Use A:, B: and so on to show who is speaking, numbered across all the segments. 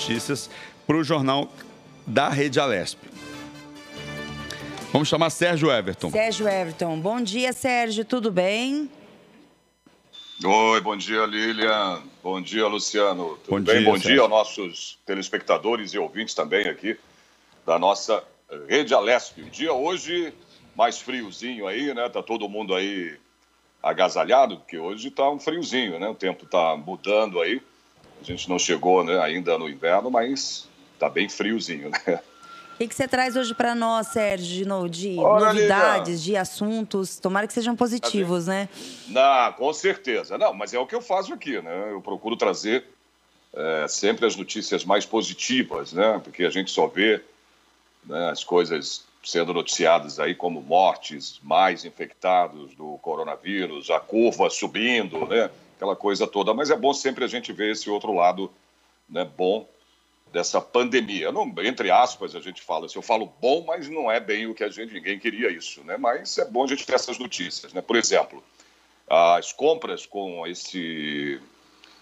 A: notícias para o Jornal da Rede Alesp. Vamos chamar Sérgio Everton.
B: Sérgio Everton. Bom dia, Sérgio. Tudo bem?
C: Oi, bom dia, Lilian. Bom dia, Luciano. Tudo
A: bom
C: bem?
A: Dia,
C: bom
A: Sérgio.
C: dia aos nossos telespectadores e ouvintes também aqui da nossa Rede Alesp. O dia hoje mais friozinho aí, né? Tá todo mundo aí agasalhado, porque hoje tá um friozinho, né? O tempo tá mudando aí. A gente não chegou, né, ainda no inverno, mas tá bem friozinho, né?
B: O que você traz hoje para nós, Sérgio, de
C: Olha,
B: novidades,
C: Lilian,
B: de assuntos? Tomara que sejam positivos, né?
C: Não, com certeza. Não, mas é o que eu faço aqui, né? Eu procuro trazer sempre as notícias mais positivas, né? Porque a gente só vê, né, as coisas sendo noticiadas aí como mortes, mais infectados do coronavírus, a curva subindo, né? Aquela coisa toda. Mas é bom sempre a gente ver esse outro lado, né, bom dessa pandemia. Não, entre aspas, a gente fala assim, eu falo bom, mas não é bem o que ninguém queria isso, né? Mas é bom a gente ter essas notícias, né? Por exemplo, as compras com esse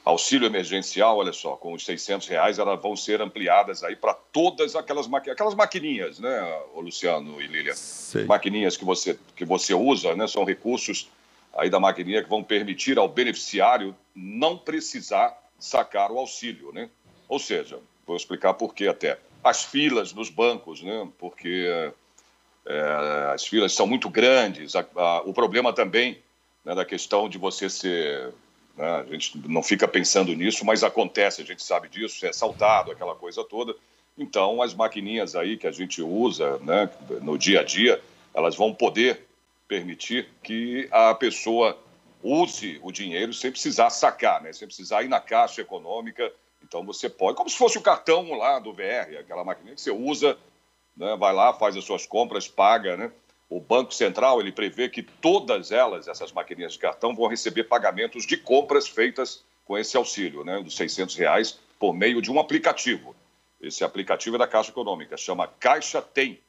C: auxílio emergencial, olha só, com os R$600, elas vão ser ampliadas aí para todas aquelas maquininhas, né, Luciano e Lília?
A: Sei.
C: Maquininhas que você usa, né? São recursos aí da maquininha que vão permitir ao beneficiário não precisar sacar o auxílio, né? Ou seja, vou explicar por quê até. As filas nos bancos, né? Porque as filas são muito grandes. O problema também, né, da questão de você ser... Né, a gente não fica pensando nisso, mas acontece, a gente sabe disso, é assaltado, aquela coisa toda. Então, as maquininhas aí que a gente usa, né, no dia a dia, elas vão poder permitir que a pessoa use o dinheiro sem precisar sacar, né, sem precisar ir na Caixa Econômica. Então, você pode, como se fosse o cartão lá do VR, aquela maquininha que você usa, né, vai lá, faz as suas compras, paga, né? O Banco Central, ele prevê que todas elas, essas maquininhas de cartão, vão receber pagamentos de compras feitas com esse auxílio, né, dos R$600, por meio de um aplicativo. Esse aplicativo é da Caixa Econômica, chama Caixa Tem,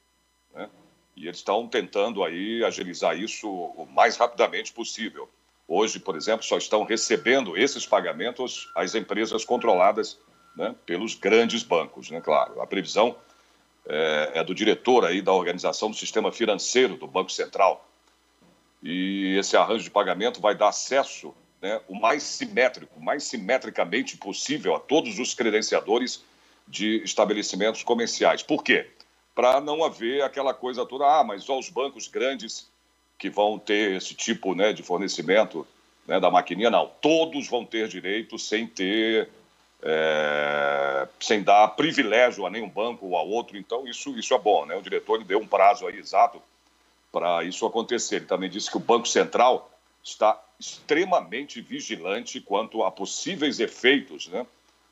C: né? E eles estão tentando aí agilizar isso o mais rapidamente possível. Hoje, por exemplo, só estão recebendo esses pagamentos as empresas controladas, né, pelos grandes bancos, né, claro. A previsão é do diretor aí da organização do sistema financeiro do Banco Central. E esse arranjo de pagamento vai dar acesso, né, o mais simetricamente possível a todos os credenciadores de estabelecimentos comerciais. Por quê? Para não haver aquela coisa toda, mas só os bancos grandes que vão ter esse tipo, né, de fornecimento, né, da maquininha. Não, todos vão ter direito sem dar privilégio a nenhum banco ou a outro. Então, isso é bom, né? O diretor deu um prazo aí exato para isso acontecer. Ele também disse que o Banco Central está extremamente vigilante quanto a possíveis efeitos, né,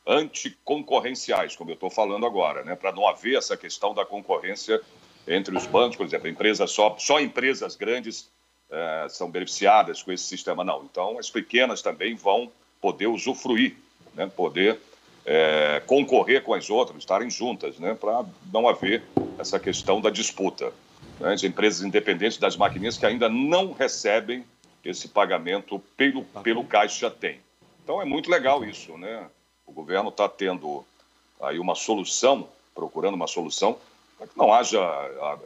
C: anticoncorrenciais, como eu estou falando agora, né, para não haver essa questão da concorrência entre os bancos, por exemplo, só empresas grandes são beneficiadas com esse sistema. Não, então as pequenas também vão poder usufruir, né, poder concorrer com as outras, estarem juntas, né, para não haver essa questão da disputa, né, de empresas independentes das maquininhas que ainda não recebem esse pagamento pelo Caixa Tem. Então é muito legal isso, né? O governo está tendo aí uma solução, procurando uma solução, para que não haja,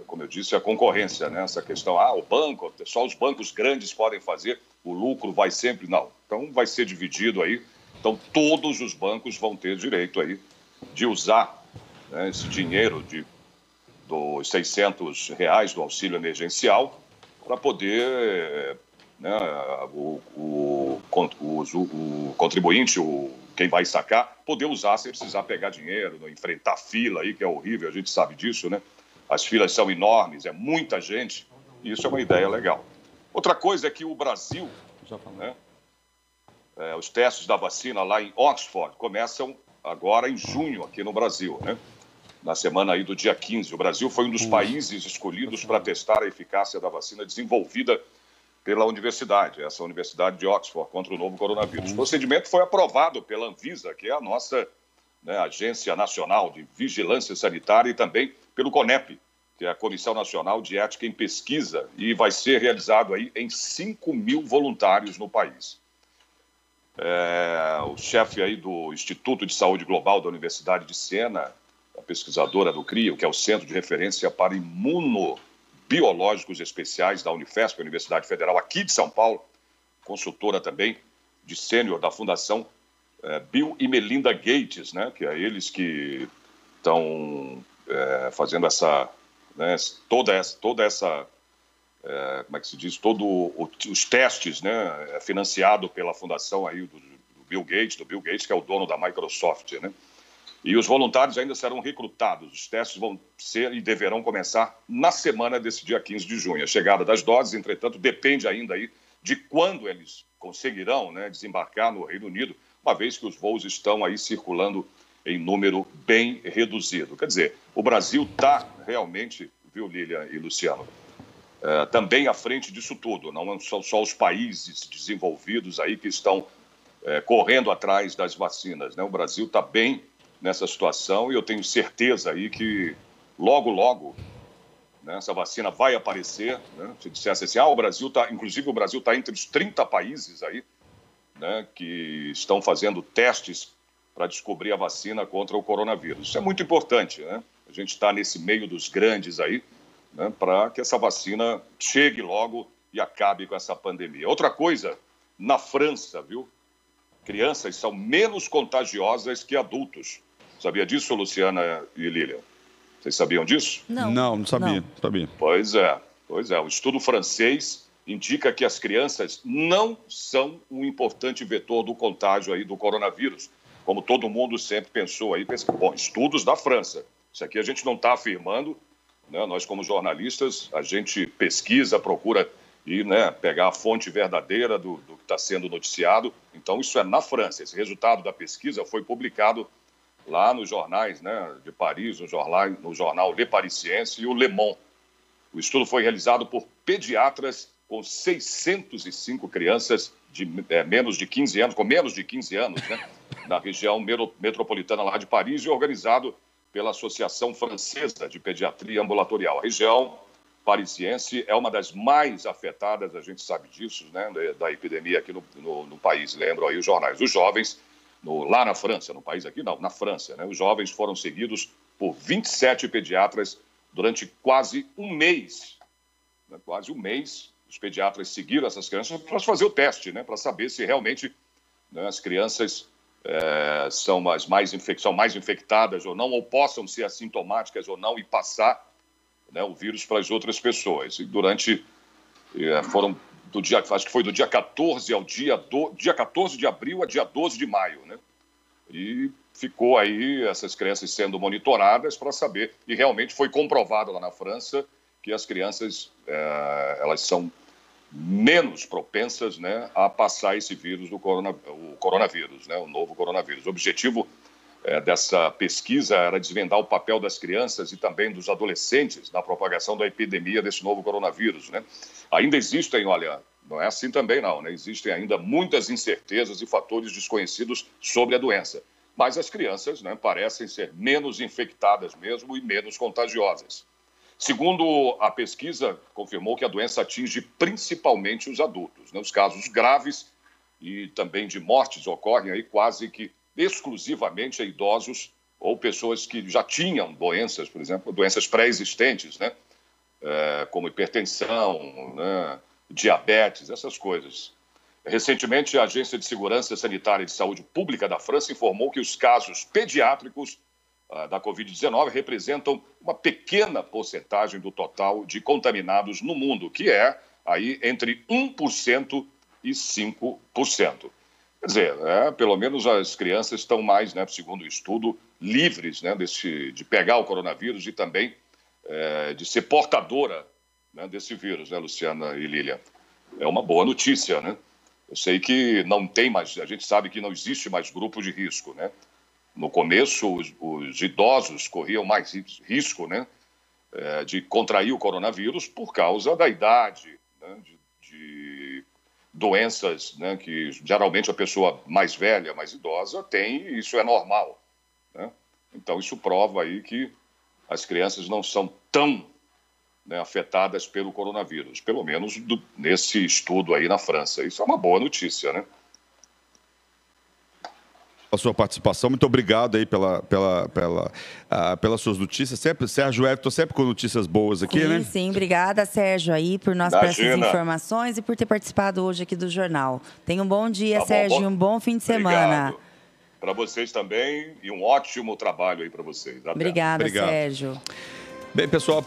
C: como eu disse, a concorrência, né? Essa questão, o banco, só os bancos grandes podem fazer, o lucro vai sempre... Não, então vai ser dividido aí. Então todos os bancos vão ter direito aí de usar, né, esse dinheiro dos R$600 do auxílio emergencial para poder, né, o contribuinte, quem vai sacar, poder usar sem precisar pegar dinheiro, não enfrentar fila aí, que é horrível, a gente sabe disso, né? As filas são enormes, é muita gente, e isso é uma ideia legal. Outra coisa é que o Brasil, né, os testes da vacina lá em Oxford começam agora em junho aqui no Brasil, né? Na semana aí do dia 15. O Brasil foi um dos países escolhidos para testar a eficácia da vacina desenvolvida pela universidade, essa Universidade de Oxford, contra o novo coronavírus. O procedimento foi aprovado pela Anvisa, que é a nossa, né, Agência Nacional de Vigilância Sanitária, e também pelo CONEP, que é a Comissão Nacional de Ética em Pesquisa, e vai ser realizado aí em 5.000 voluntários no país. O chefe aí do Instituto de Saúde Global da Universidade de Siena, a pesquisadora do CRIO, que é o Centro de Referência para Imunobiológicos Especiais da Unifesp, a Universidade Federal aqui de São Paulo, consultora também de sênior da Fundação Bill e Melinda Gates, né, que é eles que estão fazendo essa, né, toda essa como é que se diz, os testes, né, financiado pela fundação aí do Bill Gates, que é o dono da Microsoft, né? E os voluntários ainda serão recrutados. Os testes vão ser e deverão começar na semana desse dia 15 de junho. A chegada das doses, entretanto, depende ainda aí de quando eles conseguirão, né, desembarcar no Reino Unido, uma vez que os voos estão aí circulando em número bem reduzido. Quer dizer, o Brasil está realmente, viu, Lilian e Luciano, também à frente disso tudo. Não são só os países desenvolvidos aí que estão correndo atrás das vacinas, né? O Brasil está bem nessa situação e eu tenho certeza aí que logo, logo, né, essa vacina vai aparecer, né? Se dissesse assim, o Brasil está, inclusive o Brasil está entre os 30 países aí, né, que estão fazendo testes para descobrir a vacina contra o coronavírus. Isso é muito importante, né? A gente está nesse meio dos grandes aí, né, para que essa vacina chegue logo e acabe com essa pandemia. Outra coisa, na França, viu? Crianças são menos contagiosas que adultos. Sabia disso, Luciana e Lilian? Vocês sabiam disso?
A: Não sabia.
B: Não.
A: Sabia.
C: Pois é. O estudo francês indica que as crianças não são um importante vetor do contágio aí do coronavírus, como todo mundo sempre pensou aí. Bom, estudos da França. Isso aqui a gente não está afirmando, né? Nós, como jornalistas, a gente pesquisa, procura ir, né, pegar a fonte verdadeira do que está sendo noticiado. Então, isso é na França. Esse resultado da pesquisa foi publicado lá nos jornais, né, de Paris, no jornal Le Parisiense e o Le Monde. O estudo foi realizado por pediatras com 605 crianças de menos de 15 anos, com menos de 15 anos, né, na região metropolitana lá de Paris e organizado pela Associação Francesa de Pediatria Ambulatorial. A região parisiense é uma das mais afetadas, a gente sabe disso, né, da epidemia aqui no país. Lembram aí os jornais. Os jovens, lá na França, no país aqui não, na França, né, os jovens foram seguidos por 27 pediatras durante quase um mês. Né, quase um mês, os pediatras seguiram essas crianças para fazer o teste, né, para saber se realmente, né, as crianças são mais infectadas ou não, ou possam ser assintomáticas ou não e passar, né, o vírus para as outras pessoas. E foram acho que foi do dia 14 ao dia 14 de abril a dia 12 de maio, né? E ficou aí essas crianças sendo monitoradas para saber, e realmente foi comprovado lá na França que as crianças elas são menos propensas, né, a passar esse vírus o coronavírus, né, o novo coronavírus. O objetivo dessa pesquisa era desvendar o papel das crianças e também dos adolescentes na propagação da epidemia desse novo coronavírus, né? Ainda existem, olha, não é assim também não, né? Existem ainda muitas incertezas e fatores desconhecidos sobre a doença, mas as crianças, né, parecem ser menos infectadas mesmo e menos contagiosas. Segundo a pesquisa, confirmou que a doença atinge principalmente os adultos, né? Os casos graves e também de mortes ocorrem aí quase que exclusivamente a idosos ou pessoas que já tinham doenças, por exemplo, doenças pré-existentes, né? Como hipertensão, né, diabetes, essas coisas. Recentemente, a Agência de Segurança Sanitária e de Saúde Pública da França informou que os casos pediátricos da Covid-19 representam uma pequena porcentagem do total de contaminados no mundo, que é aí entre 1% e 5%. Quer dizer, pelo menos as crianças estão mais, né, segundo o estudo, livres, né, de pegar o coronavírus e também de ser portadora, né, desse vírus, né, Luciana e Lilian? É uma boa notícia, né? Eu sei que não tem mais, a gente sabe que não existe mais grupo de risco, né? No começo, os idosos corriam mais risco, né, de contrair o coronavírus por causa da idade, né, de doenças, né, que geralmente a pessoa mais velha, mais idosa tem, e isso é normal, né? Então, isso prova aí que as crianças não são tão, né, afetadas pelo coronavírus, pelo menos nesse estudo aí na França. Isso é uma boa notícia, né?
A: sua participação. Muito obrigado aí pelas suas notícias. Sempre, Sérgio Everton, sempre com notícias boas aqui,
B: sim,
A: né?
B: Sim, obrigada, Sérgio, aí, por essas informações e por ter participado hoje aqui do jornal. Tenha um bom dia, Sérgio, e um bom fim de semana.
C: Para vocês também e um ótimo trabalho aí para vocês. Até.
B: Obrigada, Sérgio.
A: Bem, pessoal...